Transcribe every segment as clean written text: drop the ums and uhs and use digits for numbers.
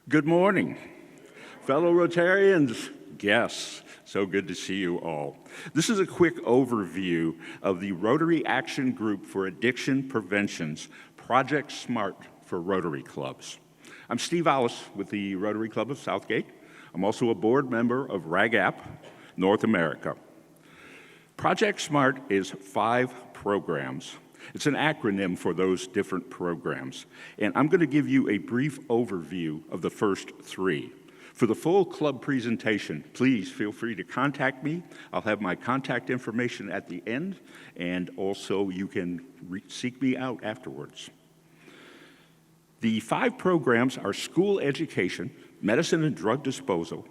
Good morning, fellow Rotarians, guests. So good to see you all. This is a quick overview of the Rotary Action Group for Addiction Prevention's Project SMART for Rotary Clubs. I'm Steve Ahles with the Rotary Club of Southgate. I'm also a board member of RAGAP North America. Project SMART is 5 programs. It's an acronym for those different programs. And I'm going to give you a brief overview of the first 3. For the full club presentation, please feel free to contact me. I'll have my contact information at the end, and also you can seek me out afterwards. The 5 programs are school education, medicine and drug disposal,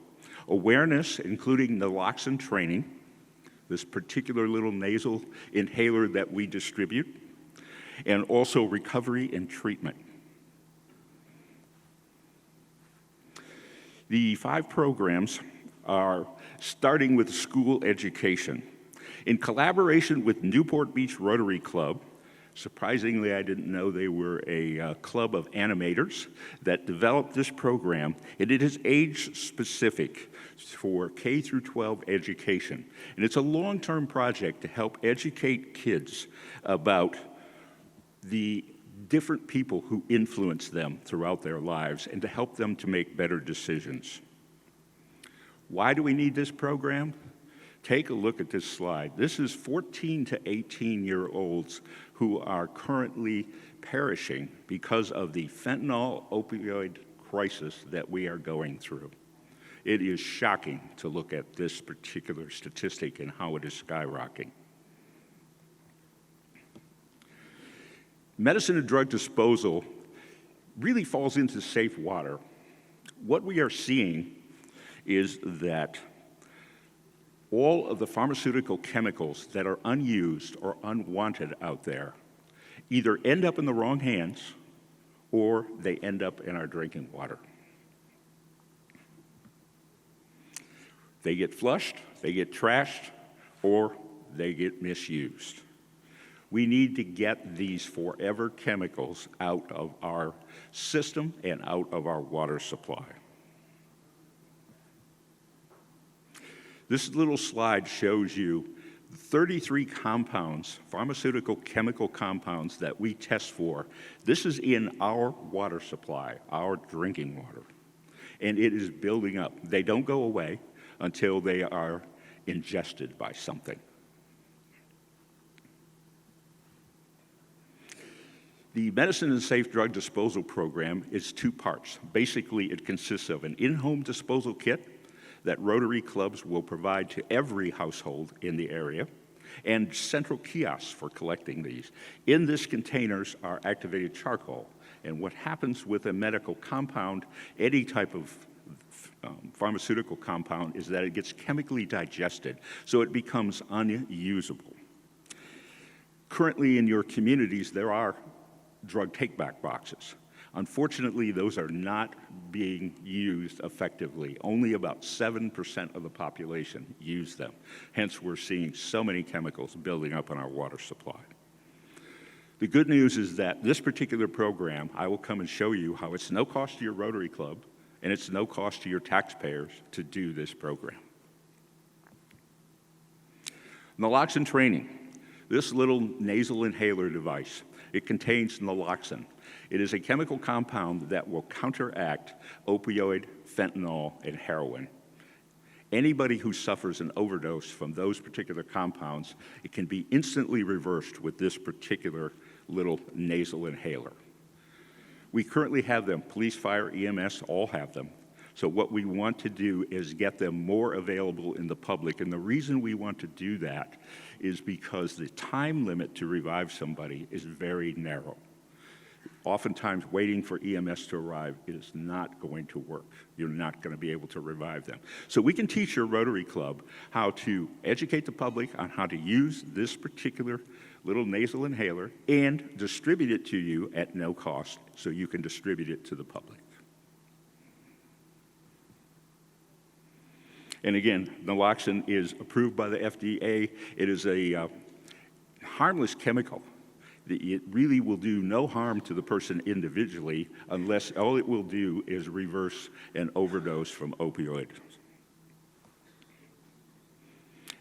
awareness, including naloxone training, this particular little nasal inhaler that we distribute, and also recovery and treatment. The 5 programs are starting with school education. In collaboration with Newport Beach Rotary Club, surprisingly, I didn't know they were a club of animators that developed this program, and it is age-specific for K through 12 education. And it's a long-term project to help educate kids about the different people who influence them throughout their lives and to help them to make better decisions. Why do we need this program? Take a look at this slide. This is 14 to 18-year-olds who are currently perishing because of the fentanyl opioid crisis that we are going through. It is shocking to look at this particular statistic and how it is skyrocketing. Medicine and drug disposal really falls into safe water. What we are seeing is that all of the pharmaceutical chemicals that are unused or unwanted out there either end up in the wrong hands or they end up in our drinking water. They get flushed, they get trashed, or they get misused. We need to get these forever chemicals out of our system and out of our water supply. This little slide shows you 33 compounds, pharmaceutical chemical compounds that we test for. This is in our water supply, our drinking water, and it is building up. They don't go away until they are ingested by something. The Medicine and Safe Drug Disposal Program is 2 parts. Basically, it consists of an in-home disposal kit that Rotary clubs will provide to every household in the area, and central kiosks for collecting these. In these containers are activated charcoal, and what happens with a medical compound, any type of pharmaceutical compound, is that it gets chemically digested, so it becomes unusable. Currently in your communities, there are drug take-back boxes. Unfortunately, those are not being used effectively. Only about 7% of the population use them. Hence, we're seeing so many chemicals building up in our water supply. The good news is that this particular program, I will come and show you how it's no cost to your Rotary Club and it's no cost to your taxpayers to do this program. Naloxone training. This little nasal inhaler device, it contains naloxone. It is a chemical compound that will counteract opioid, fentanyl, and heroin. Anybody who suffers an overdose from those particular compounds, it can be instantly reversed with this particular little nasal inhaler. We currently have them. Police, fire, EMS all have them. So what we want to do is get them more available in the public. And the reason we want to do that is because the time limit to revive somebody is very narrow. Oftentimes, waiting for EMS to arrive is not going to work. You're not going to be able to revive them. So we can teach your Rotary Club how to educate the public on how to use this particular little nasal inhaler and distribute it to you at no cost so you can distribute it to the public. And again, naloxone is approved by the FDA. It is a harmless chemical. It really will do no harm to the person individually unless all it will do is reverse an overdose from opioids.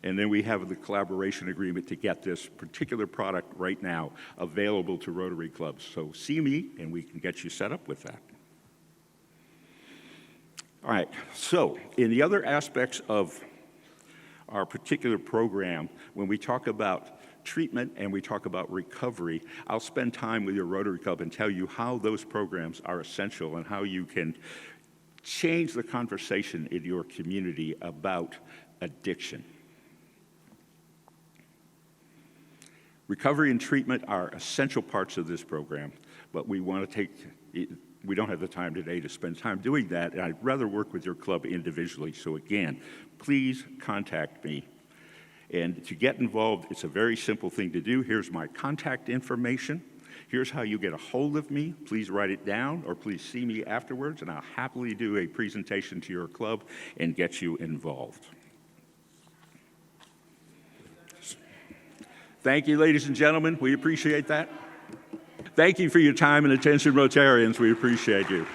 And then we have the collaboration agreement to get this particular product right now available to Rotary clubs. So see me, and we can get you set up with that. All right, so in the other aspects of our particular program, when we talk about treatment and we talk about recovery, I'll spend time with your Rotary Club and tell you how those programs are essential and how you can change the conversation in your community about addiction. Recovery and treatment are essential parts of this program, but we don't have the time today to spend time doing that, and I'd rather work with your club individually. So again, please contact me. And to get involved, it's a very simple thing to do. Here's my contact information. Here's how you get a hold of me. Please write it down, or please see me afterwards, and I'll happily do a presentation to your club and get you involved. Thank you, ladies and gentlemen. We appreciate that. Thank you for your time and attention, Rotarians. We appreciate you.